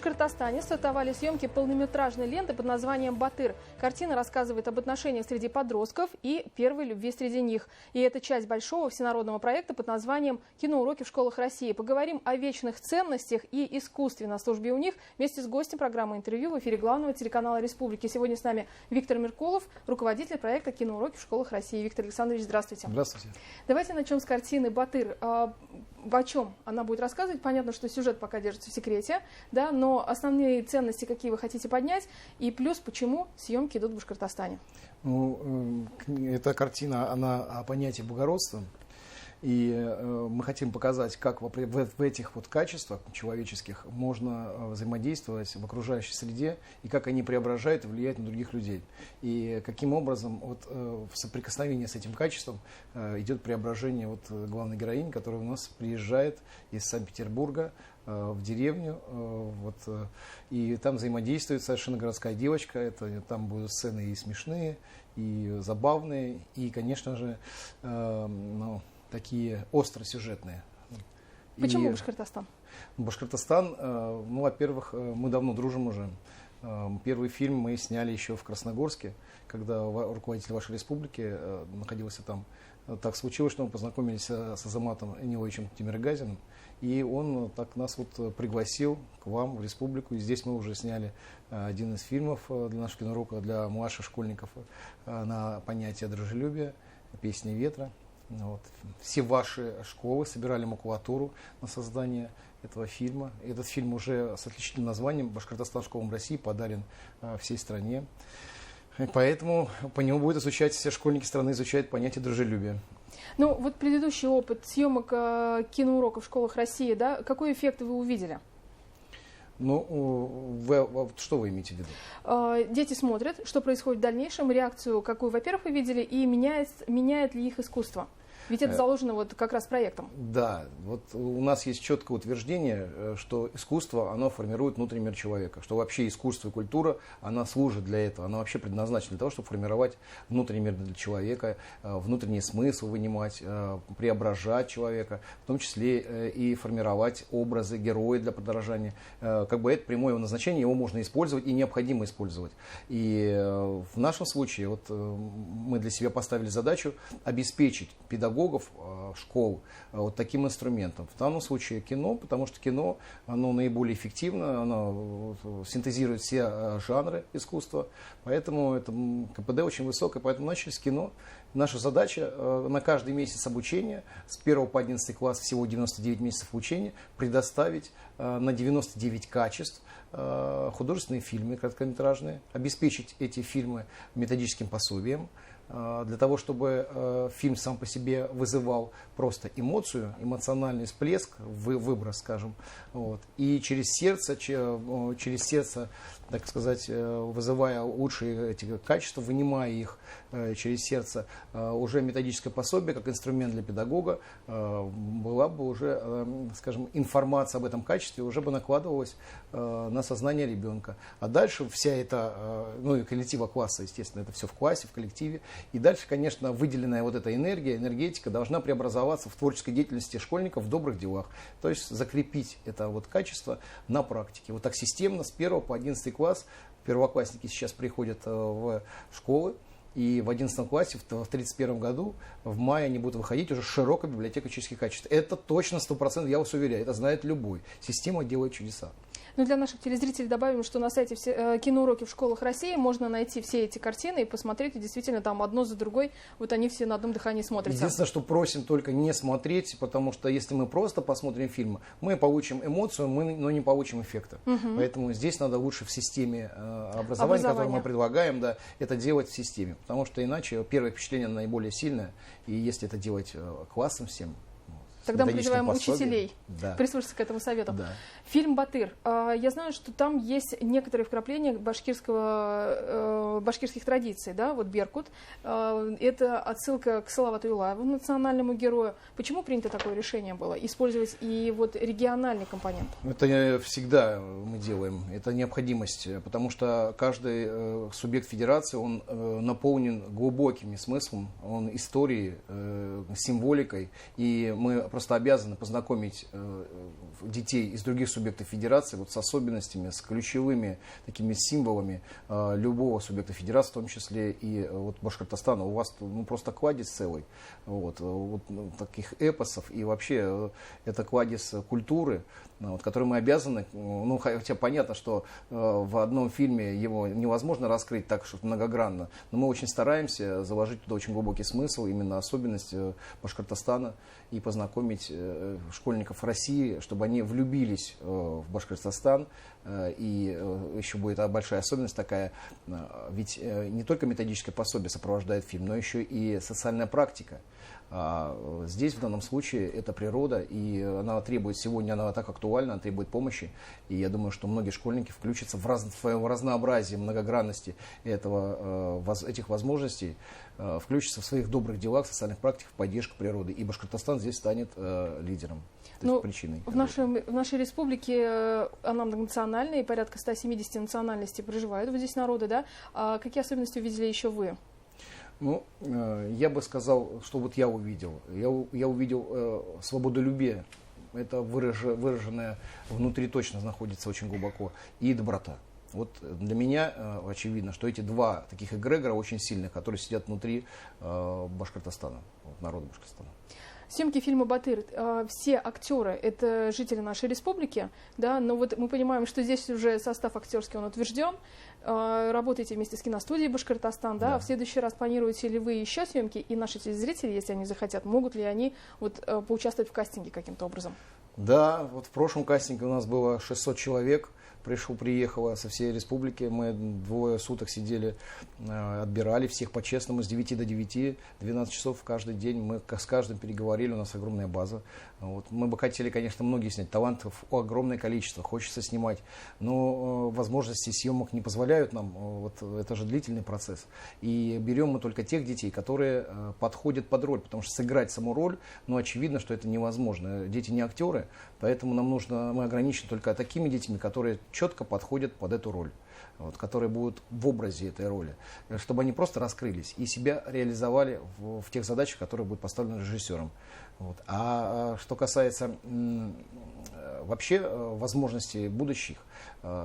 Башкортостане стартовали съемки полнометражной ленты под названием «Батыр». Картина рассказывает об отношениях среди подростков и первой любви среди них. И это часть большого всенародного проекта под названием «Киноуроки в школах России». Поговорим о вечных ценностях и искусстве на службе у них вместе с гостем программы «Интервью» в эфире главного телеканала Республики. Сегодня с нами Виктор Меркулов, руководитель проекта «Киноуроки в школах России». Виктор Александрович, здравствуйте. Здравствуйте. Давайте начнем с картины «Батыр». О чем она будет рассказывать? Понятно, что сюжет пока держится в секрете, да, но основные ценности, какие вы хотите поднять, и плюс, почему съемки идут в Башкортостане? Ну, эта картина, она о понятии благородства. И мы хотим показать, как в этих вот качествах человеческих можно взаимодействовать в окружающей среде, и как они преображают и влияют на других людей. И каким образом вот, в соприкосновении с этим качеством идет преображение вот главной героини, которая у нас приезжает из Санкт-Петербурга в деревню, вот, и там взаимодействует совершенно городская девочка. Там будут сцены и смешные, и забавные, и, конечно же, такие остросюжетные. Почему Башкортостан? Башкортостан, ну, во-первых, мы давно дружим уже. Первый фильм мы сняли еще в Красногорске, когда руководитель вашей республики находился там. Так случилось, что мы познакомились с Азаматом Эниловичем Тимиргазиным, и он так нас вот пригласил к вам в республику. И здесь мы уже сняли один из фильмов для нашего киноурока, для младших школьников, на понятие дружелюбия, «Песни ветра». Вот. Все ваши школы собирали макулатуру на создание этого фильма. Этот фильм уже с отличительным названием «Башкортостан школам России» подарен всей стране. И поэтому по нему будут изучать, все школьники страны изучают понятие дружелюбия. Ну, вот предыдущий опыт съемок киноуроков в школах России, да, какой эффект вы увидели? Ну, что вы имеете в виду? Дети смотрят, что происходит в дальнейшем, реакцию какую, во-первых, вы видели, и меняет ли их искусство? Ведь это заложено вот как раз проектом. Да, вот у нас есть четкое утверждение, что искусство, оно формирует внутренний мир человека, что вообще искусство и культура, она служит для этого, она вообще предназначена для того, чтобы формировать внутренний мир для человека, внутренний смысл вынимать, преображать человека, в том числе и формировать образы, герои для подражания. Как бы это прямое его назначение, его можно использовать и необходимо использовать. И в нашем случае вот мы для себя поставили задачу обеспечить педагогов, школ вот таким инструментом. В данном случае кино, потому что кино, оно наиболее эффективно, оно синтезирует все жанры искусства, поэтому это КПД очень высокое, поэтому начали с кино. Наша задача на каждый месяц обучения, с 1 по 11 класс, всего 99 месяцев обучения, предоставить на 99 качеств художественные фильмы короткометражные, обеспечить эти фильмы методическим пособием, для того, чтобы фильм сам по себе вызывал просто эмоцию, эмоциональный всплеск, выброс, скажем, вот, и через сердце, так сказать, вызывая лучшие эти качества, вынимая их через сердце, уже методическое пособие, как инструмент для педагога, была бы уже, скажем, информация об этом качестве уже бы накладывалась на сознание ребенка. А дальше вся эта, ну и коллектива класса, естественно, это все в классе, в коллективе. И дальше, конечно, выделенная вот эта энергетика должна преобразоваться в творческой деятельности школьников в добрых делах. То есть закрепить это вот качество на практике. Вот так системно с 1 по 11 класс первоклассники сейчас приходят в школы. И в 11 классе, в 1931 году, в мае они будут выходить уже с широкой библиотекой человеческих качеств. Это точно 100%, я вас уверяю, это знает любой. Система делает чудеса. Ну, для наших телезрителей добавим, что на сайте «Киноуроки в школах России» можно найти все эти картины и посмотреть, и действительно там одно за другой, вот они все на одном дыхании смотрятся. Единственное, что просим только не смотреть, потому что если мы просто посмотрим фильм, мы получим эмоцию, но не получим эффекта. Угу. Поэтому здесь надо лучше в системе образования, которую мы предлагаем, да, это делать в системе, потому что иначе первое впечатление наиболее сильное, и если это делать классом всем, тогда мы призываем учителей прислушаться к этому совету. Да. Фильм «Батыр». Я знаю, что там есть некоторые вкрапления башкирских традиций, да, вот «Беркут». Это отсылка к Салавату Юлаеву, национальному герою. Почему принято такое решение было? Использовать и вот региональный компонент? Это всегда мы делаем. Это необходимость, потому что каждый субъект федерации, он наполнен глубоким смыслом, он историей, символикой. И мы просто обязаны познакомить детей из других субъектов федерации вот с особенностями, с ключевыми такими символами любого субъекта федерации, в том числе и вот Башкортостана. У вас ну, просто кладезь целый вот, таких эпосов, и вообще это кладезь культуры, вот, который мы обязаны, ну, хотя понятно, что в одном фильме его невозможно раскрыть так, что многогранно, но мы очень стараемся заложить туда очень глубокий смысл, именно особенность Башкортостана, и познакомить школьников России, чтобы они влюбились в Башкортостан. И еще будет большая особенность такая, ведь не только методическое пособие сопровождает фильм, но еще и социальная практика. Здесь в данном случае это природа, и она требует сегодня, она так актуальна, она требует помощи. И я думаю, что многие школьники включатся в разнообразие, многогранности этих возможностей, включатся в своих добрых делах, социальных практиках в поддержку природы. И Башкортостан здесь станет лидером. Ну, причиной. В нашей республике она многонациональная, и порядка 170 национальностей проживают вот здесь народы, да? А какие особенности увидели еще вы? Ну, я бы сказал, что вот я увидел. Я увидел свободолюбие. Это выраженное внутри точно находится очень глубоко. И доброта. Вот для меня очевидно, что эти два таких эгрегора очень сильных, которые сидят внутри Башкортостана, народа Башкортостана. Съемки фильма «Батыр», все актеры – это жители нашей республики, да, но вот мы понимаем, что здесь уже состав актерский, он утвержден, работаете вместе с киностудией «Башкортостан», да? В следующий раз планируете ли вы еще съемки, и наши телезрители, если они захотят, могут ли они вот поучаствовать в кастинге каким-то образом? Да, вот в прошлом кастинге у нас было 600 человек. Приехало со всей республики, мы 2 суток сидели, отбирали всех по-честному с 9 до 9, 12 часов каждый день, мы с каждым переговорили, у нас огромная база. Вот. Мы бы хотели, конечно, многие снять, талантов огромное количество, хочется снимать, но возможности съемок не позволяют нам, вот, это же длительный процесс. И берем мы только тех детей, которые подходят под роль, потому что сыграть саму роль, ну, очевидно, что это невозможно. Дети не актеры, поэтому мы ограничены только такими детьми, которые четко подходят под эту роль, вот, которые будут в образе этой роли, чтобы они просто раскрылись и себя реализовали в тех задачах, которые будут поставлены режиссером. Вот. А что касается вообще возможностей будущих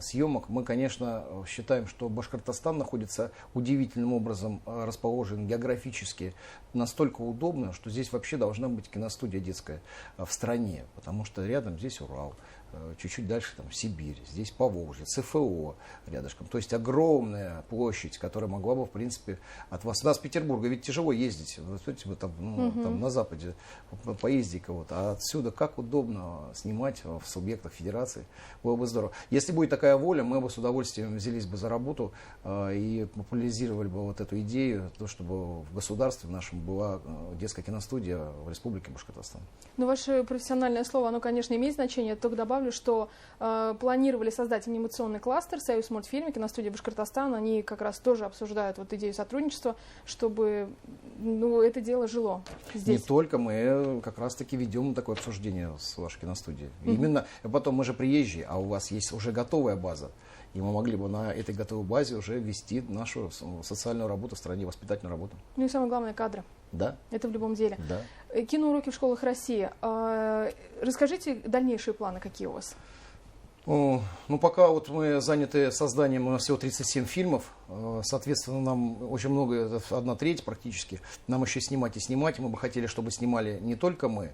съемок, мы, конечно, считаем, что Башкортостан находится удивительным образом расположен географически настолько удобно, что здесь вообще должна быть киностудия детская в стране, потому что рядом здесь Урал, чуть-чуть дальше там Сибирь, здесь Поволжье, ЦФО рядышком. То есть огромная площадь, которая могла бы, в принципе, от вас... У нас в Петербурге ведь тяжело ездить, вот, видите, вы там, там на Западе, поезди-ка вот. А отсюда как удобно снимать в субъектах федерации, было бы здорово. Если будет такая воля, мы бы с удовольствием взялись бы за работу и популяризировали бы вот эту идею, то, чтобы в государстве нашем была детская киностудия в Республике Башкортостан. Ну, ваше профессиональное слово, оно, конечно, имеет значение. Только добавлю, что планировали создать анимационный кластер «Союз мультфильма», киностудия Башкортостан. Они как раз тоже обсуждают вот идею сотрудничества, чтобы это дело жило здесь. Не только мы как раз-таки ведем такое обсуждение с вашей киностудией. Именно потом мы же приезжие, а у вас есть уже готовая база. И мы могли бы на этой готовой базе уже вести нашу социальную работу в стране, воспитательную работу. Ну и самое главное, кадры. Да. Это в любом деле. Да. Киноуроки в школах России. Расскажите дальнейшие планы, какие у вас? Ну, пока вот мы заняты созданием, у нас всего 37 фильмов, соответственно, нам очень много, это 1/3 практически, нам еще снимать и снимать. Мы бы хотели, чтобы снимали не только мы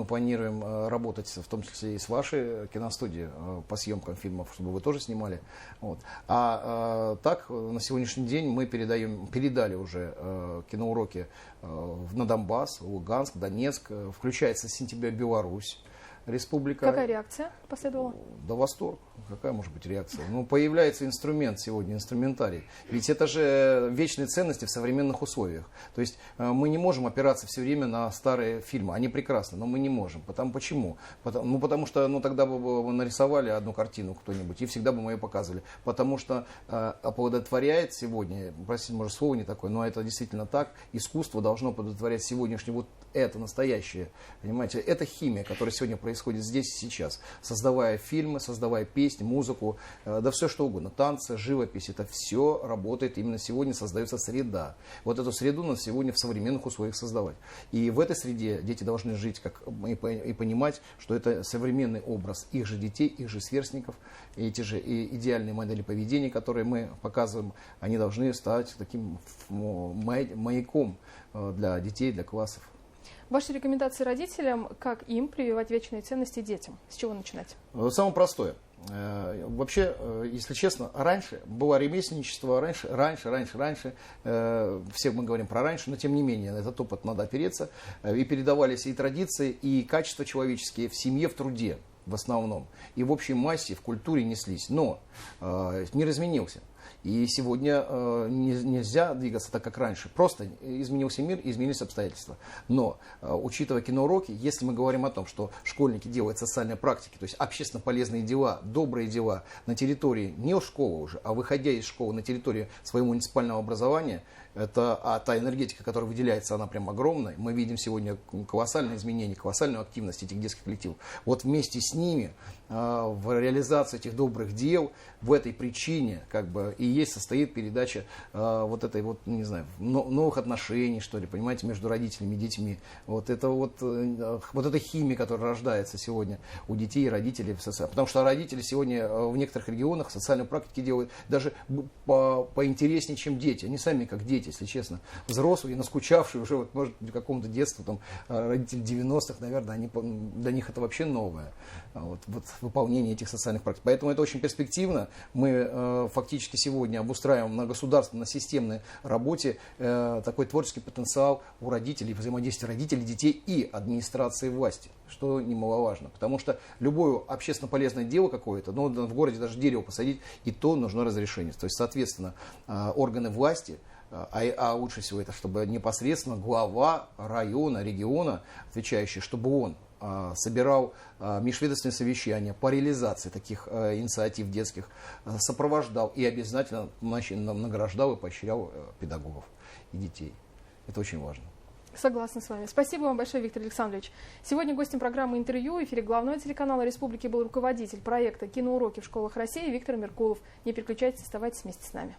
планируем работать в том числе и с вашей киностудией по съемкам фильмов, чтобы вы тоже снимали. Вот. Так, на сегодняшний день мы передали уже киноуроки на Донбасс, Луганск, Донецк, включается с сентября Беларусь. Республика. Какая реакция последовала? Да восторг. Какая может быть реакция? Ну, появляется инструмент сегодня, инструментарий. Ведь это же вечные ценности в современных условиях. То есть мы не можем опираться все время на старые фильмы. Они прекрасны, но мы не можем. Почему? Потому что тогда бы нарисовали одну картину кто-нибудь и всегда бы мы ее показывали. Потому что оплодотворяет сегодня, простите, может, слово не такое, но это действительно так, искусство должно оплодотворять сегодняшнее, вот это настоящее. Понимаете, это химия, которая сегодня происходит происходит здесь и сейчас. Создавая фильмы, создавая песни, музыку, да все что угодно, танцы, живопись, это все работает именно сегодня, создается среда. Вот эту среду надо сегодня в современных условиях создавать. И в этой среде дети должны жить и понимать, что это современный образ их же детей, их же сверстников, эти же идеальные модели поведения, которые мы показываем, они должны стать таким маяком для детей, для классов. Ваши рекомендации родителям, как им прививать вечные ценности детям? С чего начинать? Самое простое. Вообще, если честно, раньше было ремесленничество, раньше, все мы говорим про раньше, но тем не менее, этот опыт надо опереться, и передавались и традиции, и качества человеческие в семье, в труде в основном, и в общей массе, в культуре неслись, но мир изменился. И сегодня нельзя двигаться так, как раньше. Просто изменился мир, изменились обстоятельства. Но, учитывая киноуроки, если мы говорим о том, что школьники делают социальные практики, то есть общественно полезные дела, добрые дела на территории не школы уже, а выходя из школы на территории своего муниципального образования, та энергетика, которая выделяется, она прям огромная. Мы видим сегодня колоссальные изменения, колоссальную активность этих детских коллективов. Вот вместе с ними в реализации этих добрых дел, в этой причине и есть состоит передача вот этой не знаю, новых отношений, что ли, понимаете, между родителями и детьми. Вот эта химия, которая рождается сегодня у детей и родителей. Потому что родители сегодня в некоторых регионах социальные практики делают даже поинтереснее, чем дети. Они сами как дети, если честно. Взрослые, наскучавшие уже, может, к какому-то детству, родители 90-х, наверное, для них это вообще новое. Выполнение этих социальных практик. Поэтому это очень перспективно. Мы фактически сегодня обустраиваем на государственной, на системной работе такой творческий потенциал у родителей, взаимодействие родителей, детей и администрации власти, что немаловажно. Потому что любое общественно полезное дело какое-то, в городе даже дерево посадить, и то нужно разрешение. То есть, соответственно, органы власти, а лучше всего это, чтобы непосредственно глава района, региона, отвечающий, чтобы он собирал межведомственные совещания по реализации таких инициатив детских, сопровождал и обязательно награждал и поощрял педагогов и детей. Это очень важно. Согласна с вами. Спасибо вам большое, Виктор Александрович. Сегодня гостем программы «Интервью» в эфире главного телеканала республики был руководитель проекта «Киноуроки в школах России» Виктор Меркулов. Не переключайтесь, оставайтесь вместе с нами.